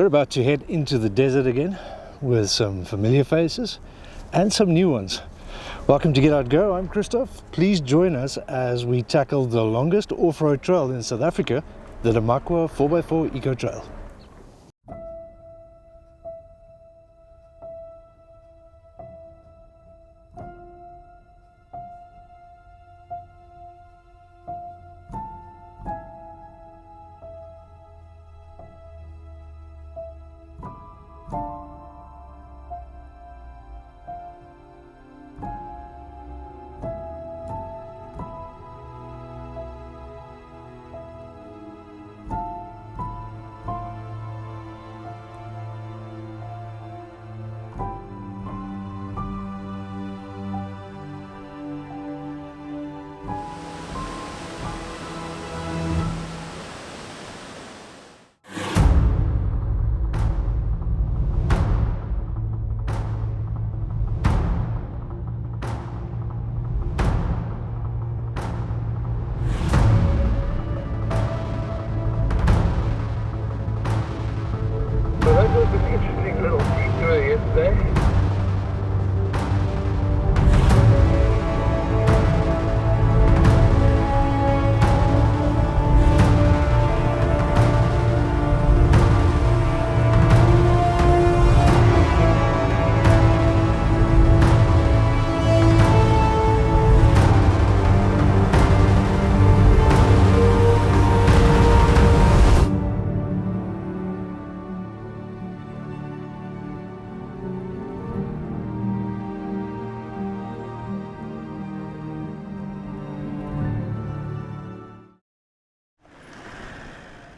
We're about to head into the desert again with some familiar faces and some new ones. Welcome to Get Out Go, I'm Christoph. Please join us as we tackle the longest off-road trail in South Africa, the Namaqua 4x4 Eco Trail.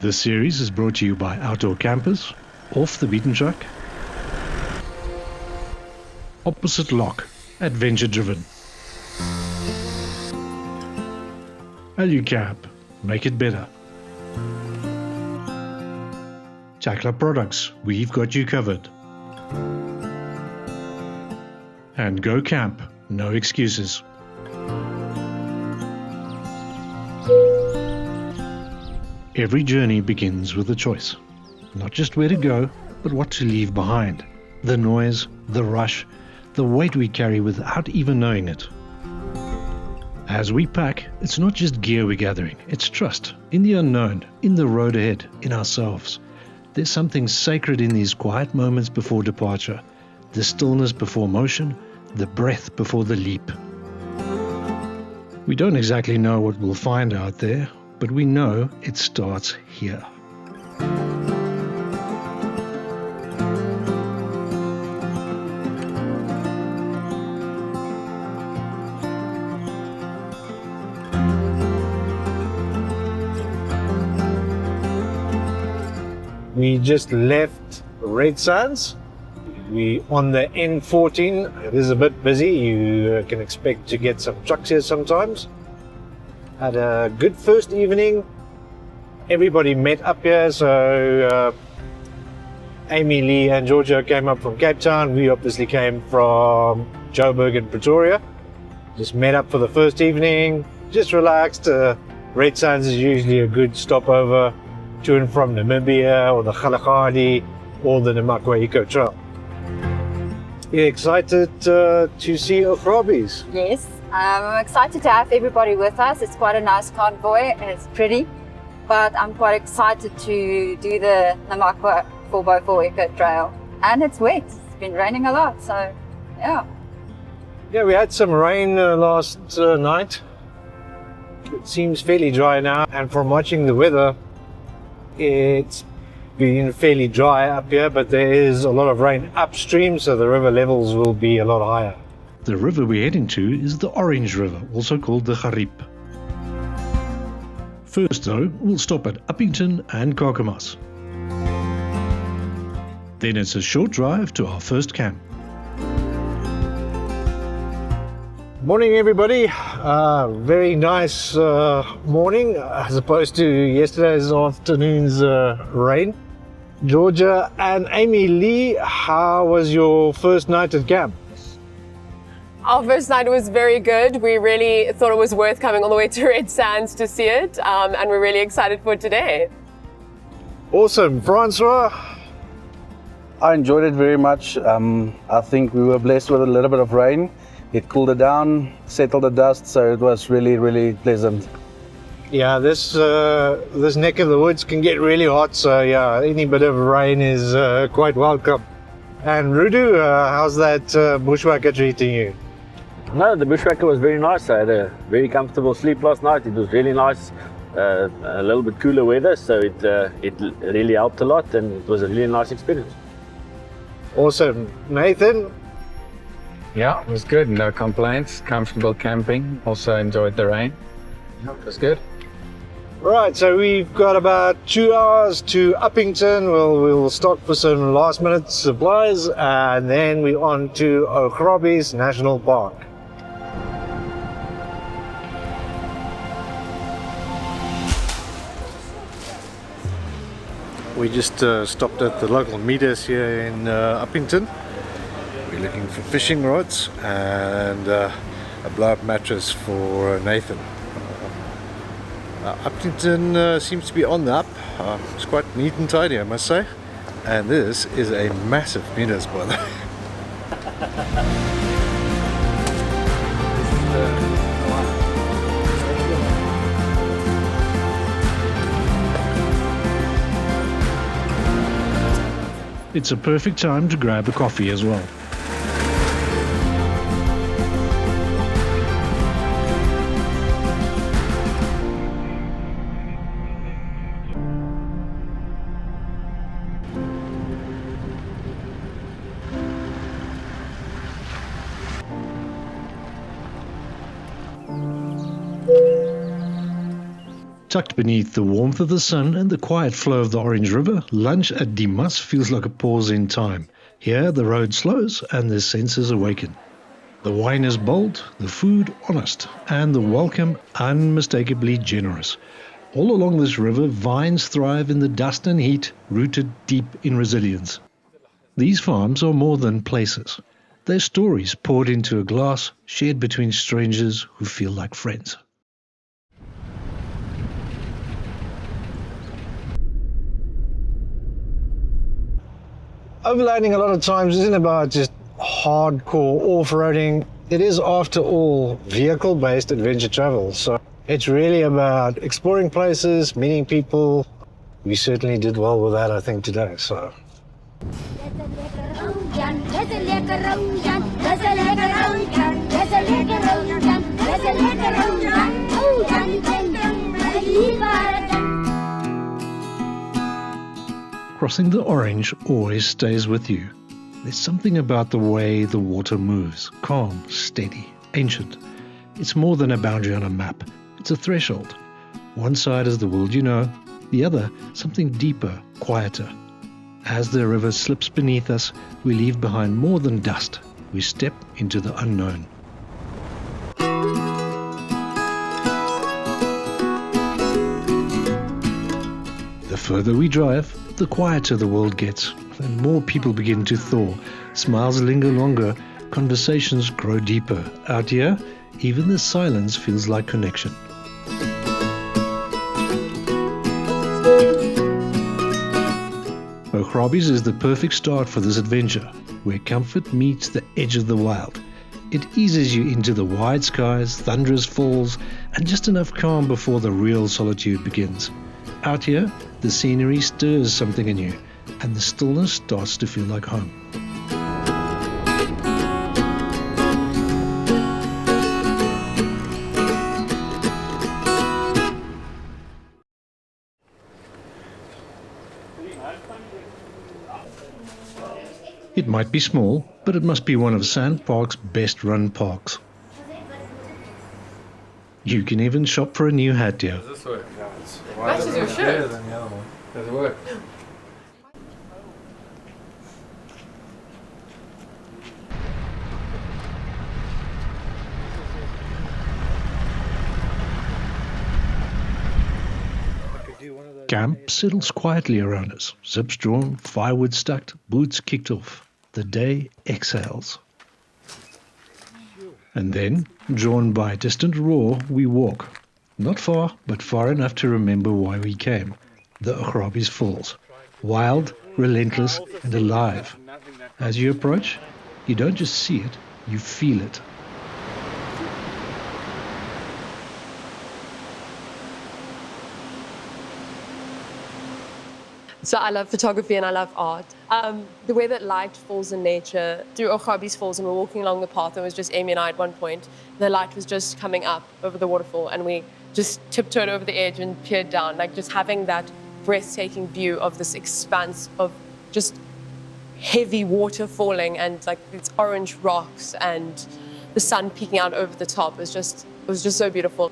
This series is brought to you by Outdoor Campers, Off the Beaten Track, Opposite Lock, Adventure Driven, alu-cab, make it better, Tackler Products, we've got you covered, and Go Camp, no excuses. Every journey begins with a choice. Not just where to go, but what to leave behind. The noise, the rush, the weight we carry without even knowing it. As we pack, it's not just gear we're gathering, it's trust in the unknown, in the road ahead, in ourselves. There's something sacred in these quiet moments before departure, the stillness before motion, the breath before the leap. We don't exactly know what we'll find out there, but we know it starts here. We just left Red Sands. We on the N14. It is a bit busy. You can expect to get some trucks here sometimes. Had a good first evening. Everybody met up here, so Amy, Lee and Georgia came up from Cape Town. We obviously came from Joburg and Pretoria. Just met up for the first evening, just relaxed. Red Sands is usually a good stopover to and from Namibia or the Kalahari or the Namaqua Eco Trail. You're excited to see augrabies? Yes. I'm excited to have everybody with us. It's quite a nice convoy and it's pretty, but I'm quite excited to do the Namaqua 4x4 Eco Trail. And it's wet. It's been raining a lot, so yeah. Yeah, we had some rain last night. It seems fairly dry now, and from watching the weather, it's been fairly dry up here, but there is a lot of rain upstream, so the river levels will be a lot higher. The river we're heading to is the Orange River, also called the Gariep. First though, we'll stop at Uppington and Kakamas. Then it's a short drive to our first camp. Morning everybody, very nice morning as opposed to yesterday's afternoon's rain. Georgia and Amy Lee, how was your first night at camp? Our first night was very good. We really thought it was worth coming all the way to Red Sands to see it, and we're really excited for today. Awesome. Francois, I enjoyed it very much. I think we were blessed with a little bit of rain. It cooled it down, settled the dust, so it was really, really pleasant. Yeah, this neck of the woods can get really hot, so yeah, any bit of rain is quite welcome. And Rudu, how's that bushwhacker treating you? No, the bushwhacker was very nice. I had a very comfortable sleep last night. It was really nice, a little bit cooler weather, so it really helped a lot, and it was a really nice experience. Awesome. Nathan? Yeah, it was good. No complaints. Comfortable camping. Also enjoyed the rain. Yeah, it was good. Right, so we've got about 2 hours to Uppington. We'll stop for some last minute supplies, and then we're on to Augrabies National Park. We just stopped at the local meeters here in Uppington. We're looking for fishing rods and a blow-up mattress for Nathan. Uppington seems to be on the up. It's quite neat and tidy, I must say. And this is a massive meeters, by the way. It's a perfect time to grab a coffee as well. Tucked beneath the warmth of the sun and the quiet flow of the Orange River, lunch at Dimas feels like a pause in time. Here the road slows and the senses awaken. The wine is bold, the food honest, and the welcome unmistakably generous. All along this river, vines thrive in the dust and heat, rooted deep in resilience. These farms are more than places. They're stories poured into a glass, shared between strangers who feel like friends. Overlanding a lot of times isn't about just hardcore off-roading. It is, after all, vehicle-based adventure travel. So it's really about exploring places, meeting people. We certainly did well with that, I think, today. So. Crossing the Orange always stays with you. There's something about the way the water moves, calm, steady, ancient. It's more than a boundary on a map. It's a threshold. One side is the world you know, the other something deeper, quieter. As the river slips beneath us, we leave behind more than dust. We step into the unknown. The further we drive, the quieter the world gets, and more people begin to thaw. Smiles linger longer, conversations grow deeper. Out here, even the silence feels like connection. Augrabies is the perfect start for this adventure, where comfort meets the edge of the wild. It eases you into the wide skies, thunderous falls, and just enough calm before the real solitude begins. Out here, the scenery stirs something in you, and the stillness starts to feel like home. It might be small, but it must be one of Sandpark's best-run parks. You can even shop for a new hat here. Does this work? Yeah, it's Matches your shirt. than the other one. Does it work? Camp settles quietly around us. Zips drawn, firewood stacked, boots kicked off. The day exhales. And then, drawn by a distant roar, we walk. Not far, but far enough to remember why we came. The Augrabies Falls. Wild, relentless and alive. As you approach, you don't just see it, you feel it. So I love photography and I love art. The way that light falls in nature, through Augrabies Falls, and we're walking along the path, and it was just Amy and I at one point, the light was just coming up over the waterfall and we just tiptoed over the edge and peered down, like just having that breathtaking view of this expanse of just heavy water falling and like these orange rocks and the sun peeking out over the top. It was just so beautiful.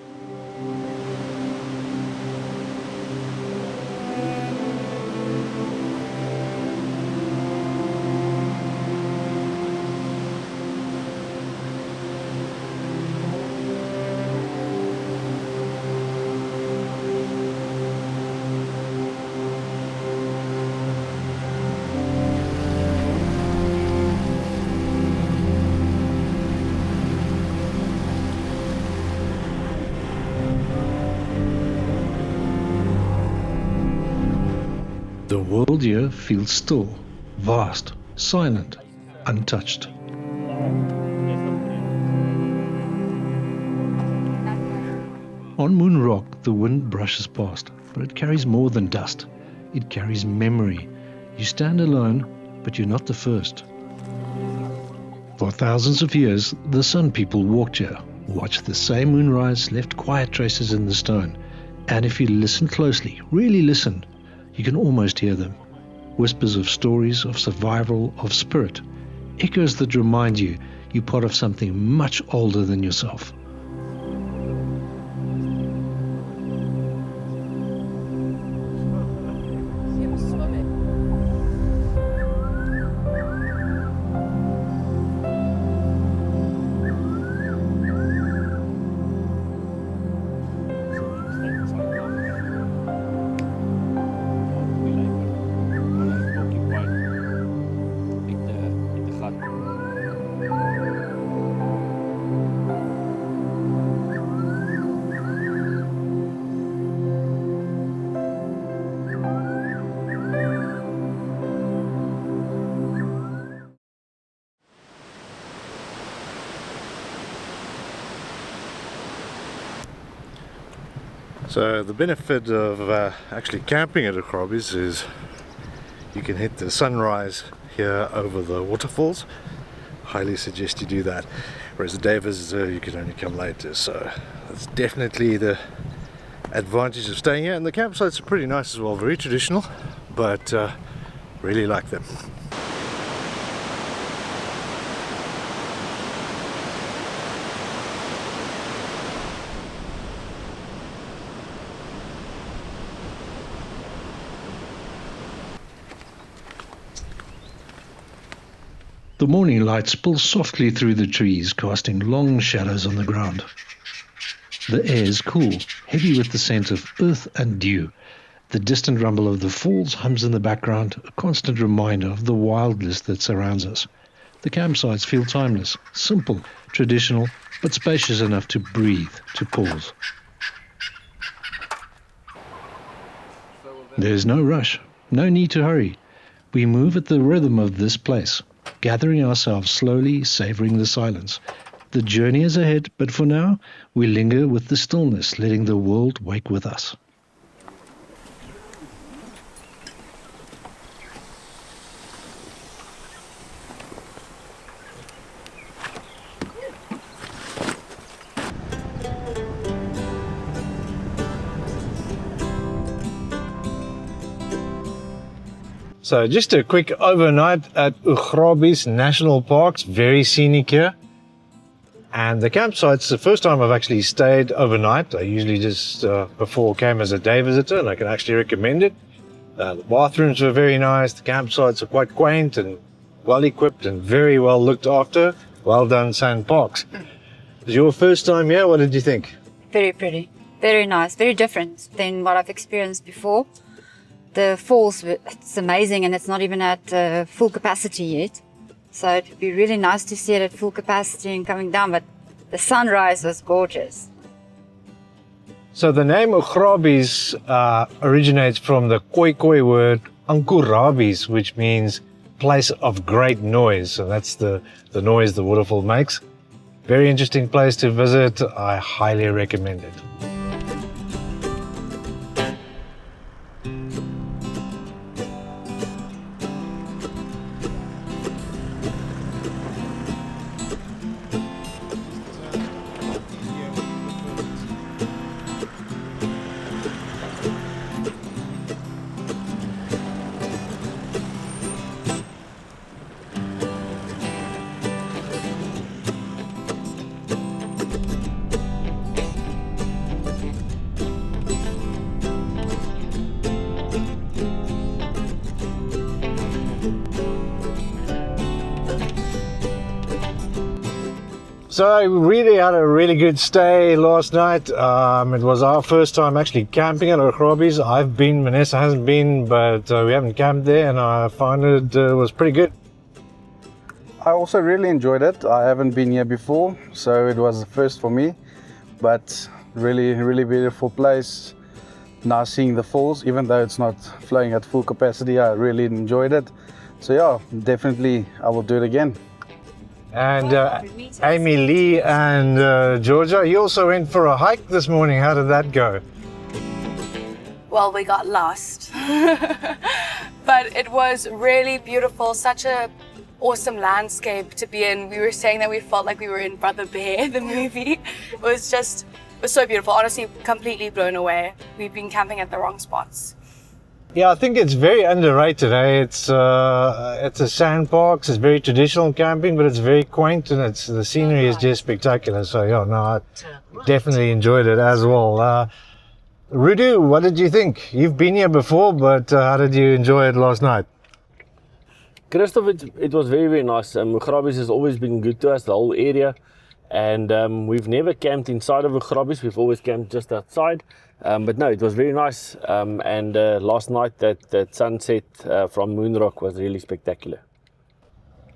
The world here feels still, vast, silent, untouched. On Moon Rock, the wind brushes past, but it carries more than dust. It carries memory. You stand alone, but you're not the first. For thousands of years, the Sun People walked here, watched the same moonrise, left quiet traces in the stone. And if you listen closely, really listen, you can almost hear them. Whispers of stories, of survival, of spirit. Echoes that remind you you're part of something much older than yourself. So the benefit of actually camping at Augrabies is you can hit the sunrise here over the waterfalls. Highly suggest you do that. Whereas the day visitor, you can only come later. So that's definitely the advantage of staying here. And the campsites are pretty nice as well, very traditional, but really like them. The morning light spills softly through the trees, casting long shadows on the ground. The air is cool, heavy with the scent of earth and dew. The distant rumble of the falls hums in the background, a constant reminder of the wildness that surrounds us. The campsites feel timeless, simple, traditional, but spacious enough to breathe, to pause. There's no rush, no need to hurry. We move at the rhythm of this place, gathering ourselves slowly, savoring the silence. The journey is ahead, but for now, we linger with the stillness, letting the world wake with us. So just a quick overnight at Augrabies National Parks, very scenic here. And the campsite's the first time I've actually stayed overnight. I usually just before came as a day visitor, and I can actually recommend it. The bathrooms were very nice, the campsites are quite quaint and well equipped and very well looked after. Well done, Sand Parks. It was your first time here, what did you think? Very pretty, very nice, very different than what I've experienced before. The falls, it's amazing, and it's not even at full capacity yet. So it would be really nice to see it at full capacity and coming down, but the sunrise was gorgeous. So the name Augrabies originates from the Khoi word augrabies, which means place of great noise. So that's the noise the waterfall makes. Very interesting place to visit. I highly recommend it. So we really had a really good stay last night. It was our first time actually camping at Augrabies. I've been, Vanessa hasn't been, but we haven't camped there, and I found it was pretty good. I also really enjoyed it. I haven't been here before, so it was the first for me. But really, really beautiful place. Now seeing the falls, even though it's not flowing at full capacity, I really enjoyed it. So yeah, definitely I will do it again. And Amy Lee and Georgia, you also went for a hike this morning. How did that go? Well, we got lost, but it was really beautiful. Such a awesome landscape to be in. We were saying that we felt like we were in Brother Bear, the movie. It was so beautiful. Honestly, completely blown away. We've been camping at the wrong spots. Yeah, I think it's very underrated. It's a sand park. It's very traditional camping, but it's very quaint, and the scenery is just spectacular. So yeah, no, I definitely enjoyed it as well. Rudu, what did you think? You've been here before, but how did you enjoy it last night? Christoph, it was very, very nice. Augrabies has always been good to us, the whole area. And we've never camped inside of Augrabies. We've always camped just outside. But no, it was very nice. And last night, that sunset from Moonrock was really spectacular.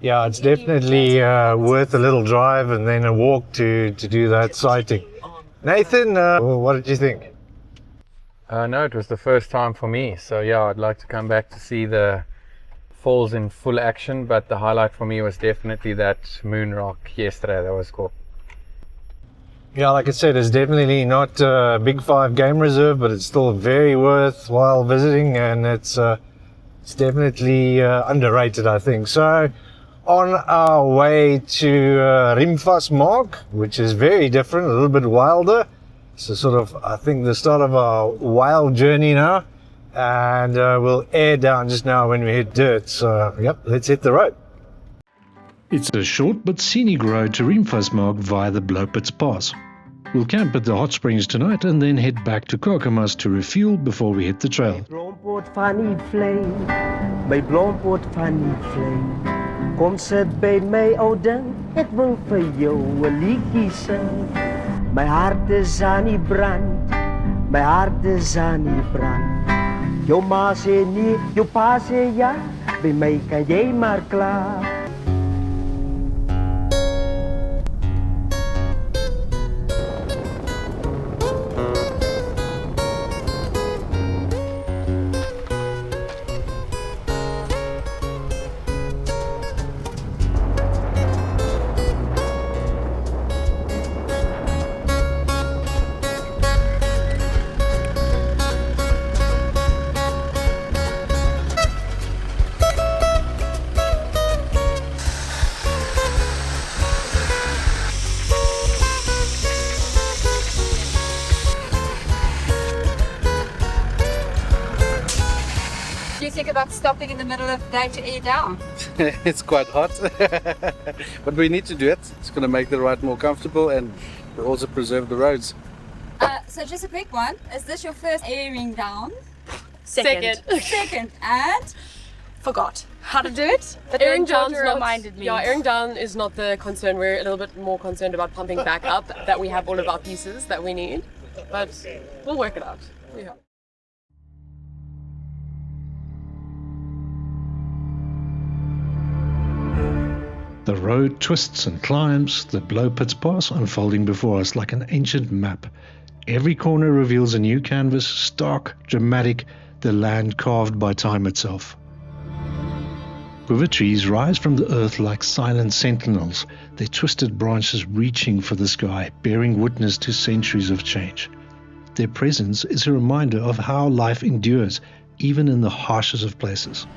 Yeah, it's definitely worth a little drive and then a walk to do that sighting. Nathan, what did you think? No, it was the first time for me. So yeah, I'd like to come back to see the falls in full action. But the highlight for me was definitely that Moonrock yesterday. That was cool. Yeah, like I said, it's definitely not a Big 5 game reserve, but it's still very worthwhile visiting, and it's definitely underrated, I think. So, on our way to Rimfasmark, which is very different, a little bit wilder. So sort of, I think, the start of our wild journey now, and we'll air down just now when we hit dirt. So, yep, let's hit the road. It's a short but scenic road to Rimfasmark via the Blowpits Pass. We'll camp at the hot springs tonight and then head back to Kokomas to refuel before we hit the trail. Blompoort van die vlei, by Blompoort van die vlei. Kom sit by my ou ding, ek wil vir jou 'n liedjie sing. My hart is aan die brand, my hart is aan die brand. Jou ma sê nee, jou pa sê ja, by my kan jy maar klaar. Think about stopping in the middle of the day to air down? It's quite hot, but we need to do it. It's going to make the ride more comfortable and also preserve the roads. So just a quick one. Is this your first airing down? Second. Second. And? Forgot how to do it. But Airing then down Georgia reminded me. Yeah, airing down is not the concern. We're a little bit more concerned about pumping back up, that we have all of our pieces that we need. But we'll work it out. Yeah. The road twists and climbs, the Blowpits Pass unfolding before us like an ancient map. Every corner reveals a new canvas, stark, dramatic, the land carved by time itself. River trees rise from the earth like silent sentinels, their twisted branches reaching for the sky, bearing witness to centuries of change. Their presence is a reminder of how life endures, even in the harshest of places.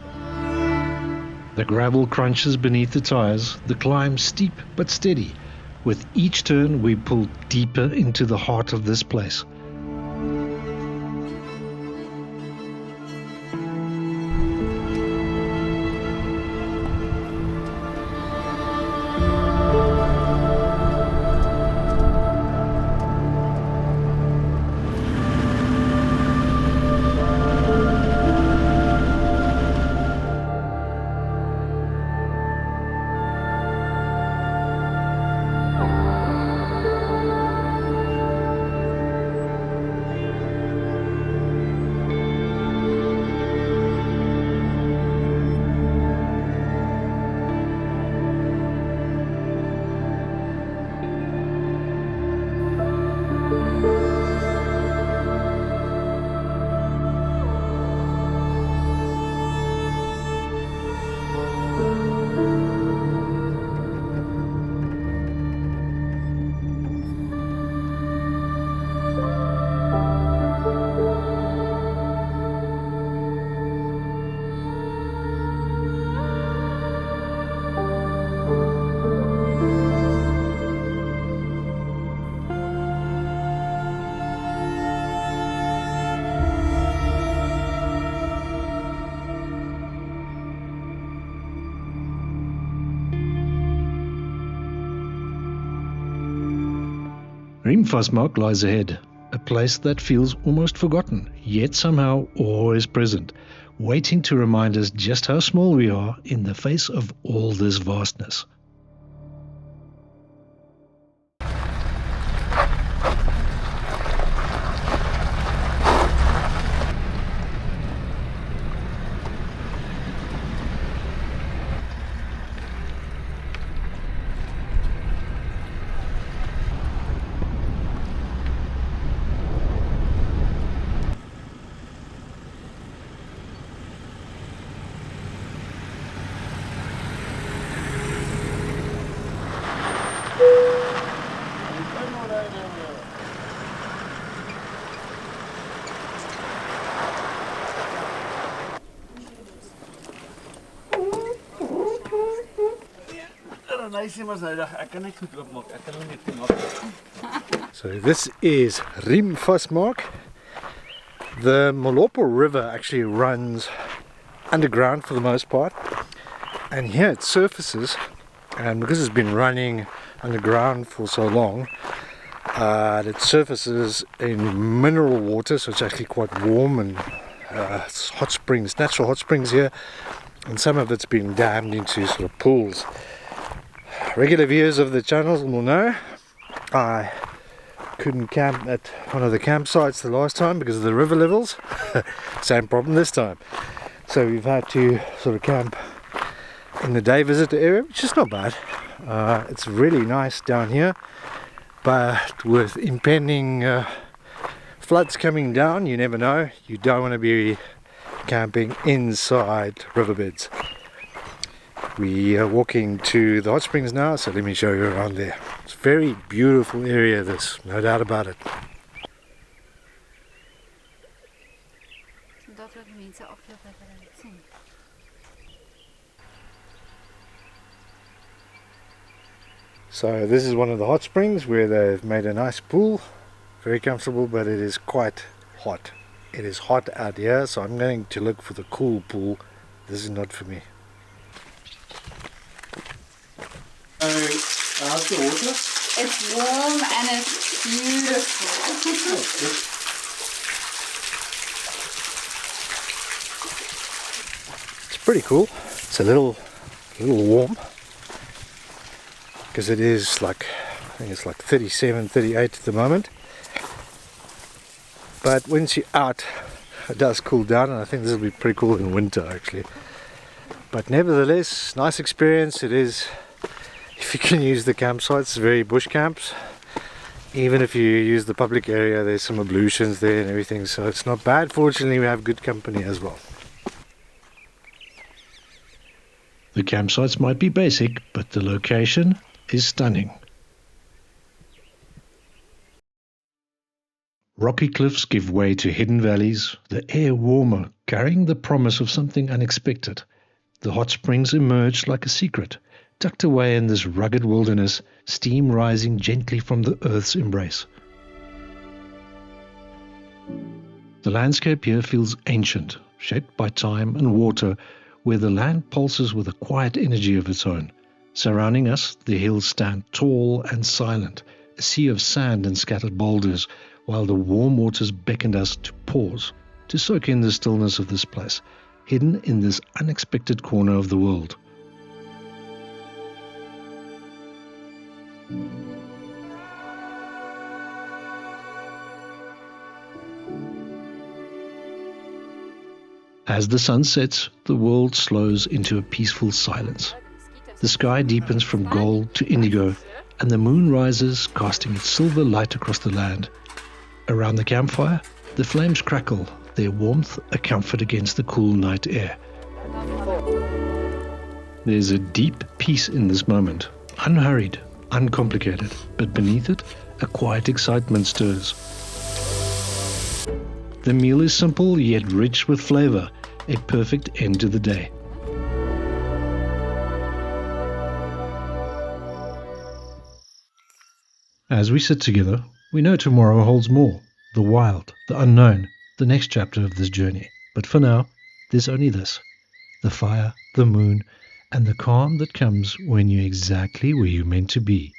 The gravel crunches beneath the tires, the climb steep but steady. With each turn, we pull deeper into the heart of this place. Rimfasmark lies ahead, a place that feels almost forgotten, yet somehow always present, waiting to remind us just how small we are in the face of all this vastness. So this is Rimfasmark. The Malpo River actually runs underground for the most part, and here it surfaces, and because it's been running underground for so long, it surfaces in mineral water, so it's actually quite warm, and it's hot springs, natural hot springs here, and some of it's been dammed into sort of pools. Regular viewers of the channels will know I couldn't camp at one of the campsites the last time because of the river levels. Same problem this time. So we've had to sort of camp in the day visitor area, which is not bad. It's really nice down here, but with impending floods coming down, you never know. You don't want to be camping inside riverbeds. We are walking to the hot springs now, so let me show you around there. It's a very beautiful area, this, no doubt about it. So this is one of the hot springs where they've made a nice pool. Very comfortable, but it is quite hot. It is hot out here, so I'm going to look for the cool pool. This is not for me. How's the water? It's warm and it's beautiful. It's pretty cool. It's a little warm because it is like, I think it's like 37, 38 at the moment. But once you're out, it does cool down, and I think this will be pretty cool in winter actually. But nevertheless, nice experience. It is, if you can use the campsites, very bush camps. Even if you use the public area, there's some ablutions there and everything, so it's not bad. Fortunately, we have good company as well. The campsites might be basic, but the location is stunning. Rocky cliffs give way to hidden valleys, the air warmer, carrying the promise of something unexpected. The hot springs emerge like a secret, tucked away in this rugged wilderness, steam rising gently from the earth's embrace. The landscape here feels ancient, shaped by time and water, where the land pulses with a quiet energy of its own. Surrounding us, the hills stand tall and silent, a sea of sand and scattered boulders, while the warm waters beckoned us to pause, to soak in the stillness of this place, hidden in this unexpected corner of the world. As the sun sets, the world slows into a peaceful silence. The sky deepens from gold to indigo, and the moon rises, casting its silver light across the land. Around the campfire, the flames crackle, their warmth a comfort against the cool night air. There's a deep peace in this moment, unhurried, uncomplicated, but beneath it, a quiet excitement stirs. The meal is simple yet rich with flavor, a perfect end to the day. As we sit together, we know tomorrow holds more, the wild, the unknown, the next chapter of this journey. But for now, there's only this, the fire, the moon, and the calm that comes when you're exactly where you're meant to be.